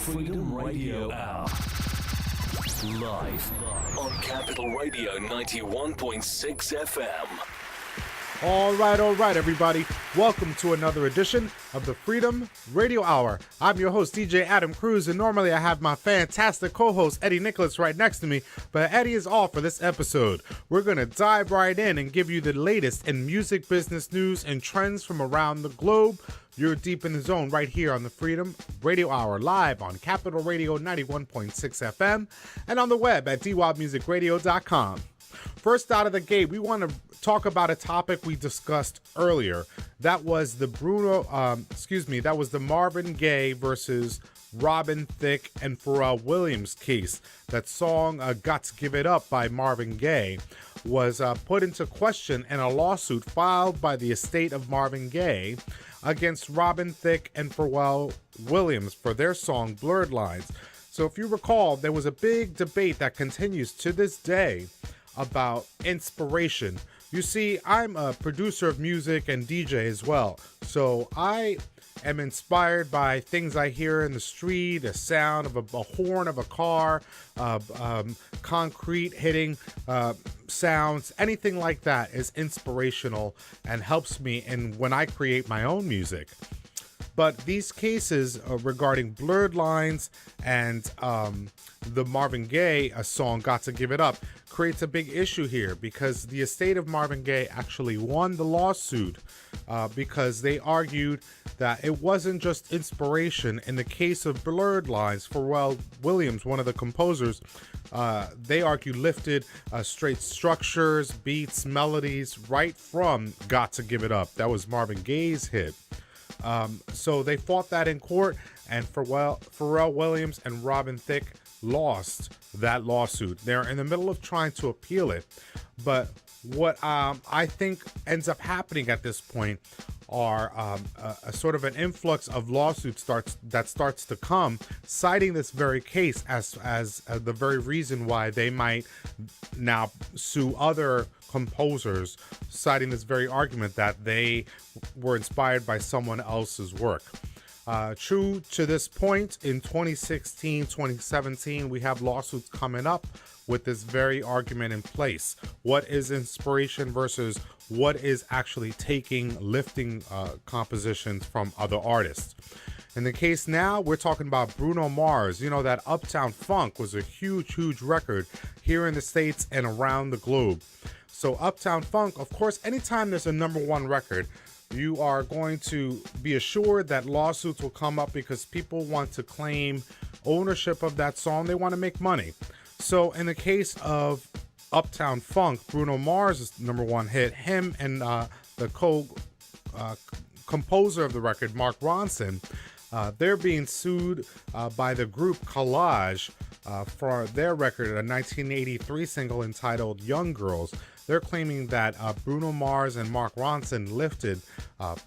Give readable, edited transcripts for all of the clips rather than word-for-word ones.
Freedom Radio Hour. Live on Capital Radio 91.6 FM. All right, everybody. Welcome to another edition of the Freedom Radio Hour. I'm your host, DJ Adam Cruz, and normally I have my fantastic co-host, Eddie Nicholas, right next to me, but Eddie is off for this episode. We're going to dive right in and give you the latest in music business news and trends from around the globe. You're deep in the zone right here on the Freedom Radio Hour, live on Capital Radio 91.6 FM and on the web at dwobmusicradio.com. First out of the gate, we want to talk about a topic we discussed earlier. That was the that was the Marvin Gaye versus Robin Thicke and Pharrell Williams case. That song, Got to Give It Up by Marvin Gaye, was put into question in a lawsuit filed by the estate of Marvin Gaye against Robin Thicke and Pharrell Williams for their song Blurred Lines. So if you recall, there was a big debate that continues to this day about inspiration. You see, I'm a producer of music and DJ as well, so I am inspired by things I hear in the street, a sound of a horn of a car, concrete hitting sounds, anything like that is inspirational and helps me when I create my own music. But these cases regarding Blurred Lines and the Marvin Gaye song Got to Give It Up creates a big issue here because the estate of Marvin Gaye actually won the lawsuit because they argued that it wasn't just inspiration. In the case of Blurred Lines, Pharrell Williams, one of the composers, they argue lifted straight structures, beats, melodies right from Got to Give It Up. That was Marvin Gaye's hit. So they fought that in court, and Pharrell Williams and Robin Thicke lost that lawsuit. They're in the middle of trying to appeal it, but what I think ends up happening at this point are a sort of an influx of lawsuits starts to come, citing this very case as the very reason why they might now sue other composers, citing this very argument that they were inspired by someone else's work. True to this point, in 2016, 2017, we have lawsuits coming up with this very argument in place. What is inspiration versus what is actually lifting compositions from other artists? In the case now, we're talking about Bruno Mars. You know that Uptown Funk was a huge record here in the States and around the globe. So Uptown Funk, of course, anytime there's a number one record, you are going to be assured that lawsuits will come up because people want to claim ownership of that song. They want to make money. So in the case of Uptown Funk, Bruno Mars' number one hit, him and the composer of the record, Mark Ronson, they're being sued by the group Collage for their record, a 1983 single entitled Young Girls. They're claiming that Bruno Mars and Mark Ronson lifted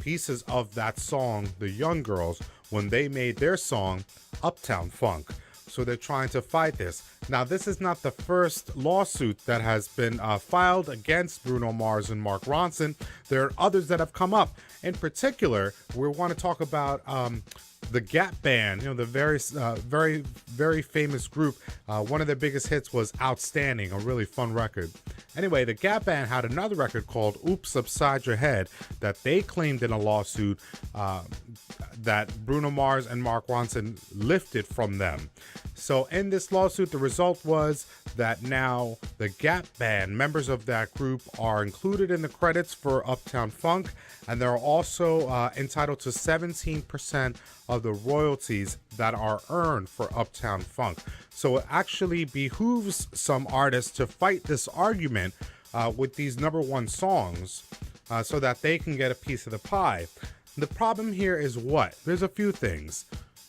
pieces of that song, The Young Girls, when they made their song, Uptown Funk. So they're trying to fight this. Now, this is not the first lawsuit that has been filed against Bruno Mars and Mark Ronson. There are others that have come up. In particular, we want to talk about the Gap Band, the very famous group. One of their biggest hits was Outstanding, a really fun record. Anyway, the Gap Band had another record called Oops Upside Your Head that they claimed in a lawsuit that Bruno Mars and Mark Ronson lifted from them. So in this lawsuit, the result was that now the Gap Band, members of that group, are included in the credits for Uptown Funk, and they're also entitled to 17% of the royalties that are earned for Uptown Funk. So it actually behooves some artists to fight this argument with these number one songs so that they can get a piece of the pie. The problem here is what? There's a few things.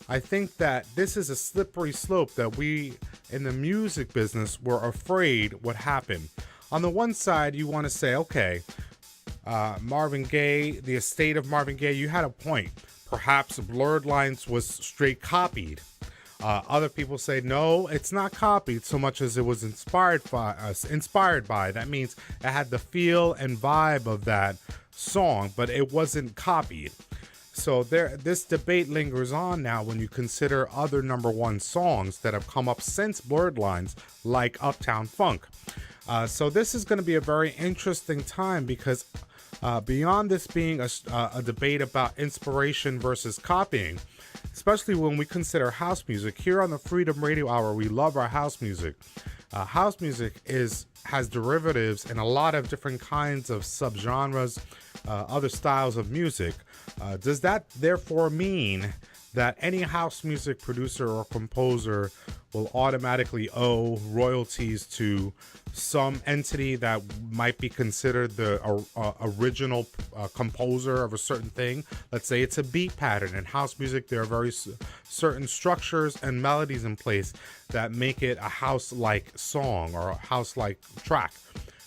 I think that this is a slippery slope that we in the music business were afraid would happen. On the one side, you want to say, okay, Marvin Gaye, the estate of Marvin Gaye, you had a point. Perhaps Blurred Lines was straight copied. Other people say, no, it's not copied so much as it was inspired by. That means it had the feel and vibe of that song, but it wasn't copied. So this debate lingers on now when you consider other number one songs that have come up since Blurred Lines, like Uptown Funk. So this is going to be a very interesting time because beyond this being a debate about inspiration versus copying, especially when we consider house music, here on the Freedom Radio Hour, we love our house music. House music has derivatives in a lot of different kinds of subgenres, other styles of music. Does that therefore mean that any house music producer or composer will automatically owe royalties to some entity that might be considered the original composer of a certain thing? Let's say it's a beat pattern. In house music, there are very certain structures and melodies in place that make it a house-like song or a house-like track.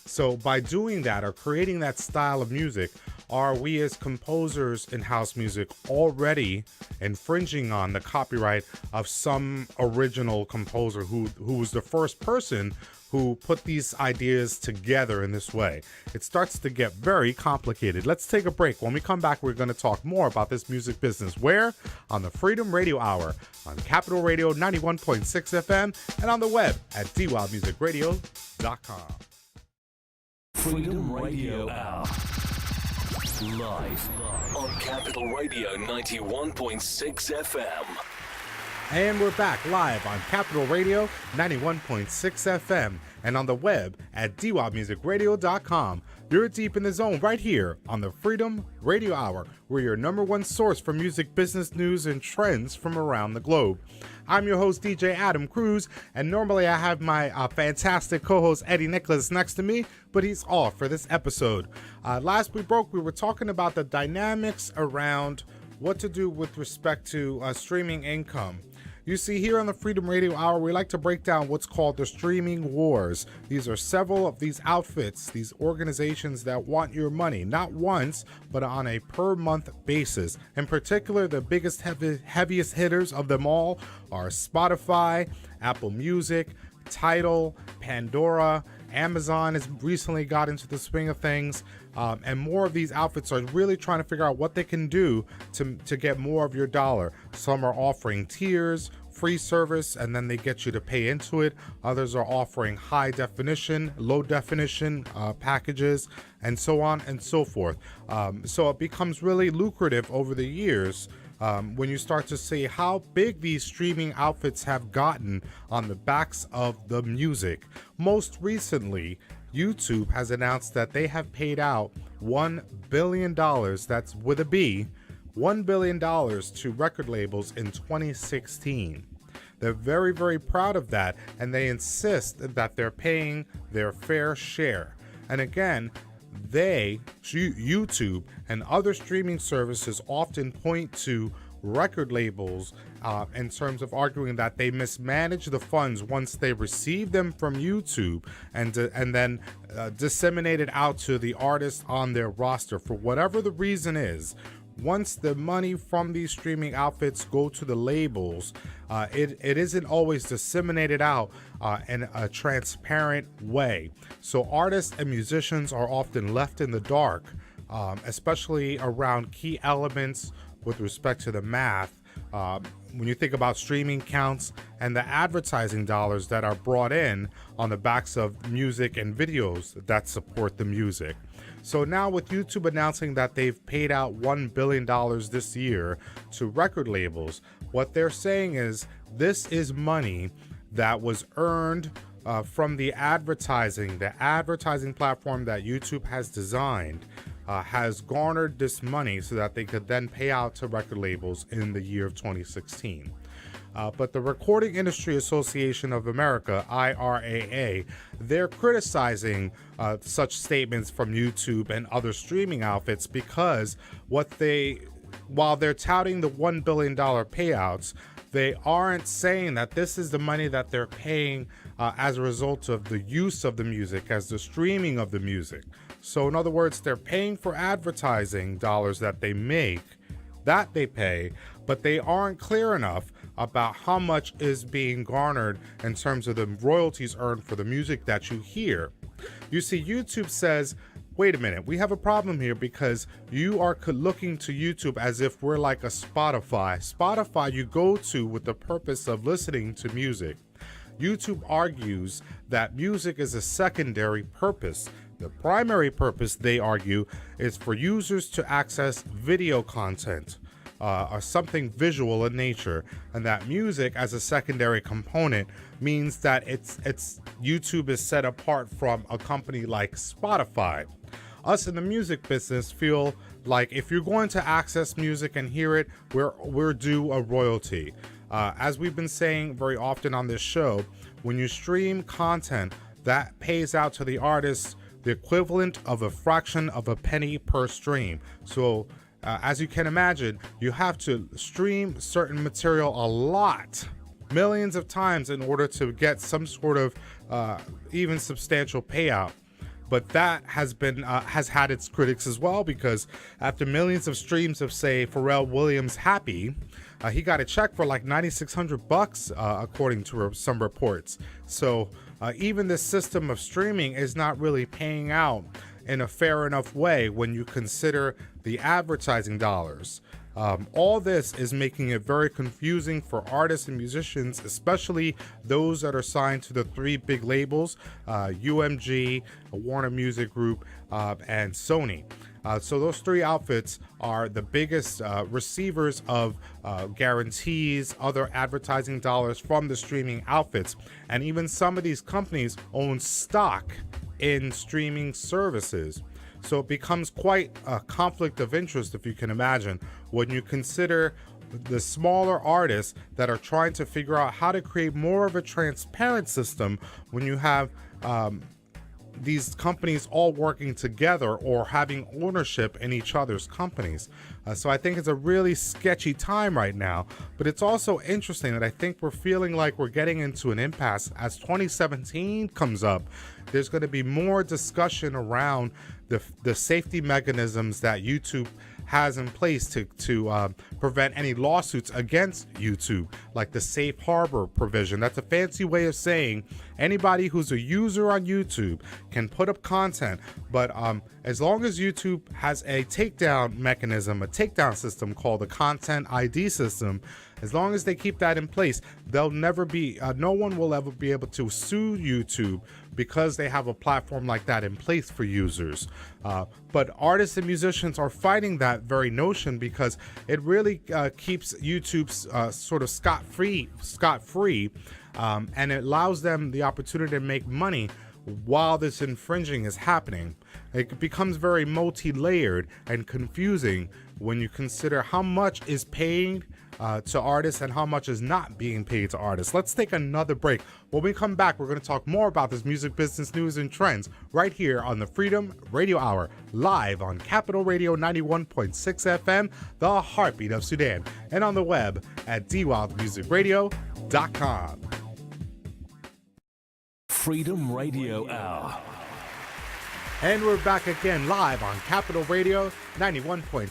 So by doing that or creating that style of music, are we as composers in house music already infringing on the copyright of some original composer who was the first person who put these ideas together in this way? It starts to get very complicated. Let's take a break. When we come back, we're going to talk more about this music business. Where? On the Freedom Radio Hour on Capital Radio 91.6 FM and on the web at dwildmusicradio.com. Freedom Radio Hour. Live on Capital Radio 91.6 FM. And we're back live on Capital Radio 91.6 FM and on the web at dwildmusicradio.com. You're deep in the zone right here on the Freedom Radio Hour. We're your number one source for music business news and trends from around the globe. I'm your host, DJ Adam Cruz, and normally I have my fantastic co-host Eddie Nicholas next to me, but he's off for this episode. Last we broke, we were talking about the dynamics around what to do with respect to streaming income. You see, here on the Freedom Radio Hour, we like to break down what's called the streaming wars. These are several of these outfits, these organizations that want your money, not once, but on a per month basis. In particular, the biggest, heaviest hitters of them all are Spotify, Apple Music, Tidal, Pandora. Amazon has recently got into the swing of things, and more of these outfits are really trying to figure out what they can do to get more of your dollar. Some are offering tiers, free service, and then they get you to pay into it. Others are offering high definition, low definition packages, and so on and so forth. So it becomes really lucrative over the years when you start to see how big these streaming outfits have gotten on the backs of the music. Most recently, YouTube has announced that they have paid out $1 billion, that's with a B, $1 billion to record labels in 2016. They're very, very proud of that, and they insist that they're paying their fair share. And again, YouTube and other streaming services often point to record labels in terms of arguing that they mismanage the funds once they receive them from YouTube and then disseminate it out to the artists on their roster for whatever the reason is. Once the money from these streaming outfits go to the labels, it isn't always disseminated out in a transparent way. So artists and musicians are often left in the dark, especially around key elements with respect to the math. When you think about streaming counts and the advertising dollars that are brought in on the backs of music and videos that support the music. So now with YouTube announcing that they've paid out $1 billion this year to record labels, what they're saying is this is money that was earned from the advertising platform that YouTube has designed. Has garnered this money so that they could then pay out to record labels in the year of 2016. But the Recording Industry Association of America, IRAA, they're criticizing such statements from YouTube and other streaming outfits because while they're touting the $1 billion payouts, they aren't saying that this is the money that they're paying as a result of the use of the music, as the streaming of the music. So in other words, they're paying for advertising dollars that they make, that they pay, but they aren't clear enough about how much is being garnered in terms of the royalties earned for the music that you hear. You see, YouTube says wait a minute, we have a problem here because you are looking to YouTube as if we're like a Spotify. Spotify you go to with the purpose of listening to music. YouTube argues that music is a secondary purpose. The primary purpose, they argue, is for users to access video content or something visual in nature, and that music as a secondary component means that it's YouTube is set apart from a company like Spotify. Us in the music business feel like if you're going to access music and hear it, we're due a royalty. As we've been saying very often on this show, when you stream content, that pays out to the artist the equivalent of a fraction of a penny per stream. So as you can imagine, you have to stream certain material a lot, millions of times in order to get some sort of even substantial payout. But that has had its critics as well, because after millions of streams of, say, Pharrell Williams' Happy, he got a check for like $9,600 according to some reports. So even this system of streaming is not really paying out in a fair enough way when you consider the advertising dollars. All this is making it very confusing for artists and musicians, especially those that are signed to the three big labels, UMG, Warner Music Group, and Sony. So those three outfits are the biggest receivers of guarantees, other advertising dollars from the streaming outfits. And even some of these companies own stock in streaming services. So it becomes quite a conflict of interest, if you can imagine, when you consider the smaller artists that are trying to figure out how to create more of a transparent system when you have these companies all working together or having ownership in each other's companies. So I think it's a really sketchy time right now, but it's also interesting that I think we're feeling like we're getting into an impasse. As 2017 comes up, there's going to be more discussion around the safety mechanisms that YouTube has in place to prevent any lawsuits against YouTube, like the safe harbor provision. That's a fancy way of saying anybody who's a user on YouTube can put up content, but as long as YouTube has a takedown mechanism, a takedown system called the Content ID system, as long as they keep that in place, they'll never be, no one will ever be able to sue YouTube because they have a platform like that in place for users. But artists and musicians are fighting that very notion because it really keeps YouTube's sort of scot-free, and it allows them the opportunity to make money while this infringing is happening. It becomes very multi-layered and confusing when you consider how much is paid to artists and how much is not being paid to artists. Let's take another break. When we come back, we're going to talk more about this music business news and trends right here on the Freedom Radio Hour, live on Capital Radio 91.6 FM, the heartbeat of Sudan, and on the web at dwildmusicradio.com. Freedom Radio Hour. And we're back again live on Capital Radio 91.6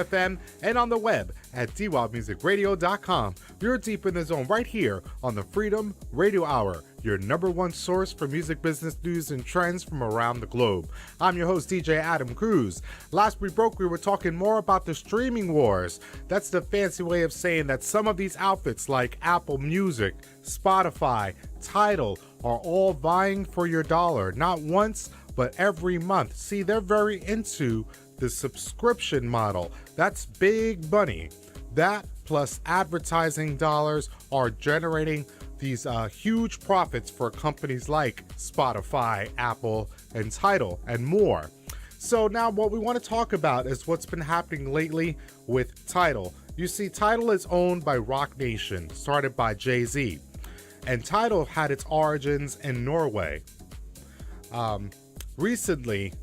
FM and on the web at dwildmusicradio.com. You're deep in the zone right here on the Freedom Radio Hour, your number one source for music business news and trends from around the globe. I'm your host, DJ Adam Cruz. Last we broke, we were talking more about the streaming wars. That's the fancy way of saying that some of these outfits like Apple Music, Spotify, Tidal are all vying for your dollar, not once, but every month. See, they're very into the subscription model. That's big money. That plus advertising dollars are generating these huge profits for companies like Spotify, Apple, and Tidal, and more. So now what we want to talk about is what's been happening lately with Tidal. You see, Tidal is owned by Rock Nation, started by Jay-Z. And Tidal had its origins in Norway. Recently,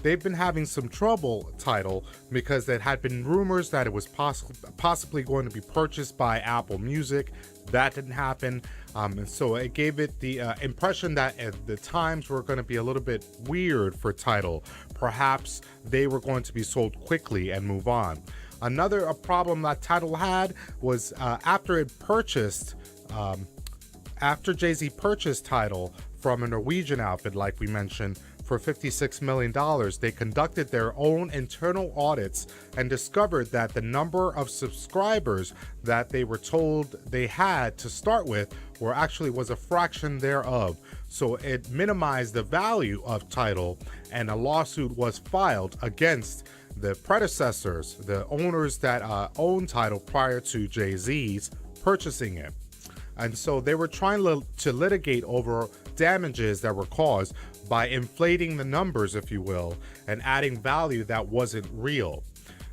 they've been having some trouble, Tidal, because there had been rumors that it was possibly going to be purchased by Apple Music. That didn't happen. And so it gave it the impression that the times were going to be a little bit weird for Tidal. Perhaps they were going to be sold quickly and move on. Another problem that Tidal had was after Jay-Z purchased Tidal from a Norwegian outfit, like we mentioned, for for $56 million, they conducted their own internal audits and discovered that the number of subscribers that they were told they had to start with was a fraction thereof. So it minimized the value of Tidal, and a lawsuit was filed against the predecessors, the owners that owned Tidal prior to Jay-Z's purchasing it. And so they were trying to litigate over damages that were caused by inflating the numbers, if you will, and adding value that wasn't real.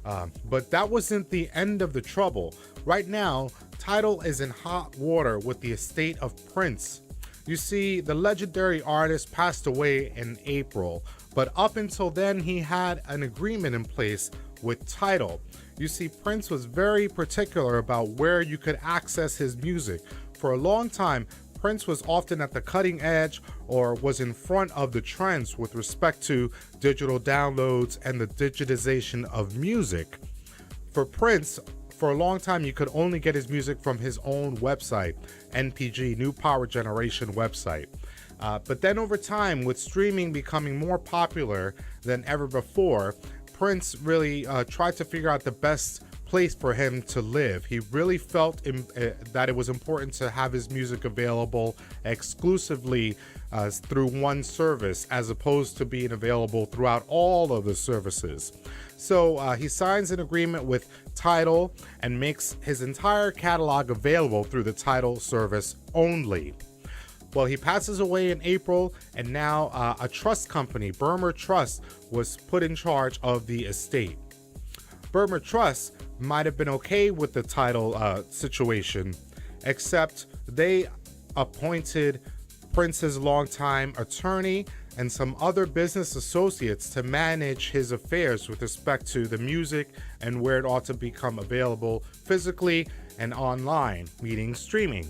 But that wasn't the end of the trouble. Right now, Tidal is in hot water with the estate of Prince. You see, the legendary artist passed away in April, but up until then, he had an agreement in place with Tidal. You see, Prince was very particular about where you could access his music. For a long time, Prince was often at the cutting edge or was in front of the trends with respect to digital downloads and the digitization of music. For Prince, for a long time, you could only get his music from his own website, NPG, New Power Generation website. But then over time, with streaming becoming more popular than ever before, Prince really tried to figure out the best place for him to live. He really felt that it was important to have his music available exclusively through one service, as opposed to being available throughout all of the services. So he signs an agreement with Tidal and makes his entire catalog available through the Tidal service only. Well, he passes away in April, and now a trust company, Burmer Trust, was put in charge of the estate. Burmer Trust might have been okay with the Tidal situation, except they appointed Prince's longtime attorney and some other business associates to manage his affairs with respect to the music and where it ought to become available physically and online, meaning streaming.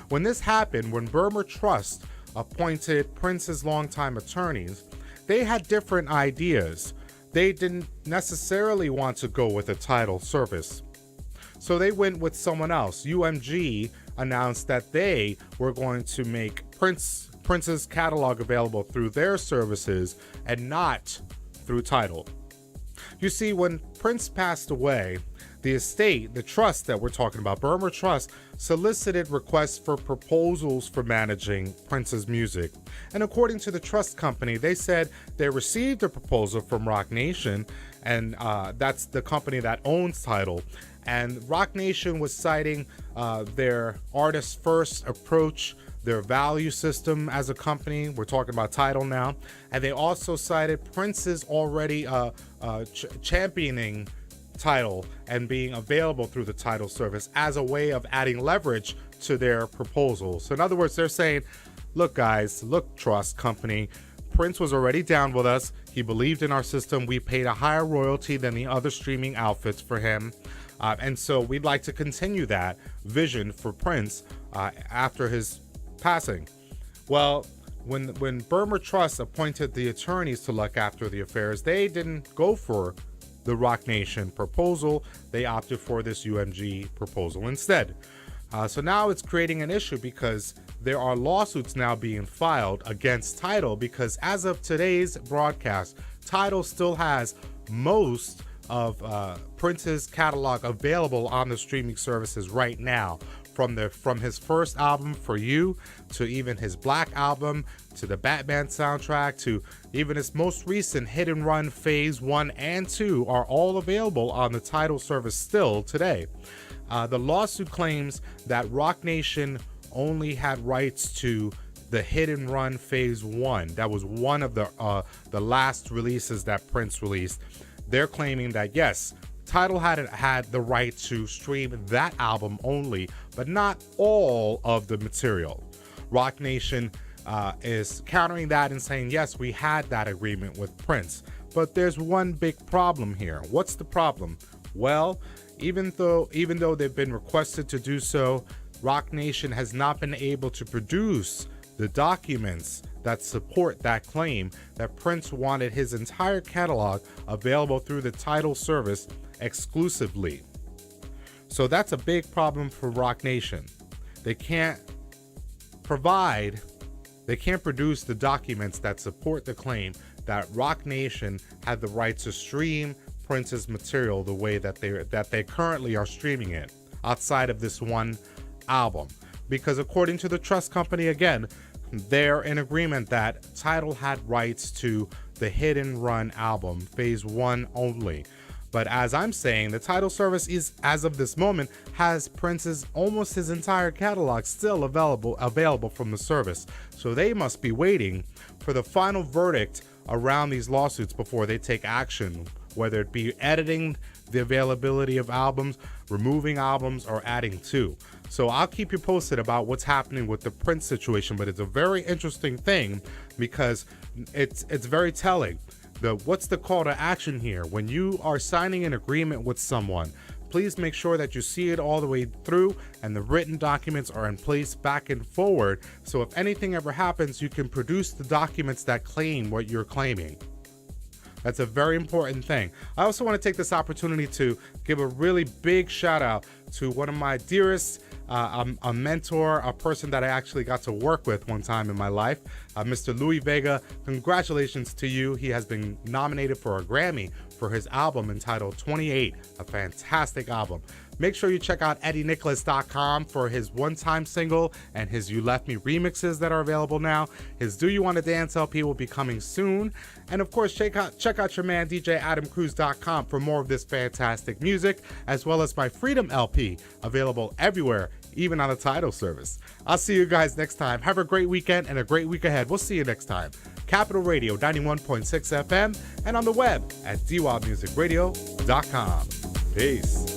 When this happened, when Burmer Trust appointed Prince's longtime attorneys, they had different ideas. They didn't necessarily want to go with a Tidal service, so they went with someone else. UMG announced that they were going to make Prince's catalog available through their services and not through Tidal. You see, when Prince passed away, the estate, the trust that we're talking about, Burmer Trust, solicited requests for proposals for managing Prince's music. And according to the trust company, they said they received a proposal from Roc Nation, and that's the company that owns Tidal. And Roc Nation was citing their artist first approach, their value system as a company. We're talking about Tidal now. And they also cited Prince's already championing Tidal and being available through the Tidal service as a way of adding leverage to their proposals. So in other words, they're saying, look guys, look trust company, Prince was already down with us. He believed in our system. We paid a higher royalty than the other streaming outfits for him. And so we'd like to continue that vision for Prince after his passing. Well, when Burmer Trust appointed the attorneys to look after the affairs, they didn't go for the Roc Nation proposal. They opted for this UMG proposal instead. So now it's creating an issue because there are lawsuits now being filed against Tidal, because as of today's broadcast, Tidal still has most of Prince's catalog available on the streaming services right now, from his first album For You to even his Black album to the Batman soundtrack to even his most recent Hit and Run Phase 1 and 2 are all available on the Tidal service still today. The lawsuit claims that Roc Nation only had rights to the Hit and Run Phase 1. That was one of the last releases that Prince released. They're claiming that yes, Tidal had the right to stream that album only, but not all of the material. Roc Nation is countering that and saying, yes, we had that agreement with Prince. But there's one big problem here. What's the problem? Well, even though they've been requested to do so, Roc Nation has not been able to produce the documents that support that claim that Prince wanted his entire catalog available through the Tidal service exclusively. So that's a big problem for Roc Nation. They can't provide They can't produce the documents that support the claim that Rock Nation had the right to stream Prince's material the way that they currently are streaming it outside of this one album. Because according to the trust company, again, they're in agreement that Tidal had rights to the Hit and Run album, phase 1 only. But as I'm saying, the Tidal service is, as of this moment, has Prince's almost his entire catalog still available from the service. So they must be waiting for the final verdict around these lawsuits before they take action, whether it be editing the availability of albums, removing albums, or adding to. So I'll keep you posted about what's happening with the Prince situation, but it's a very interesting thing because it's very telling. What's the call to action here? When you are signing an agreement with someone, please make sure that you see it all the way through and the written documents are in place back and forward. So if anything ever happens, you can produce the documents that claim what you're claiming. That's a very important thing. I also want to take this opportunity to give a really big shout out to one of my dearest, a mentor, a person that I actually got to work with one time in my life, Mr. Louis Vega. Congratulations to you. He has been nominated for a Grammy for his album entitled 28, a fantastic album. Make sure you check out EddieNicholas.com for his one-time single and his You Left Me remixes that are available now. His Do You Want to Dance LP will be coming soon. And of course, check out your man DJAdamCruz.com for more of this fantastic music, as well as my Freedom LP, available everywhere, even on the Tidal service. I'll see you guys next time. Have a great weekend and a great week ahead. We'll see you next time. Capital Radio 91.6 FM and on the web at dwildmusicradio.com. Peace.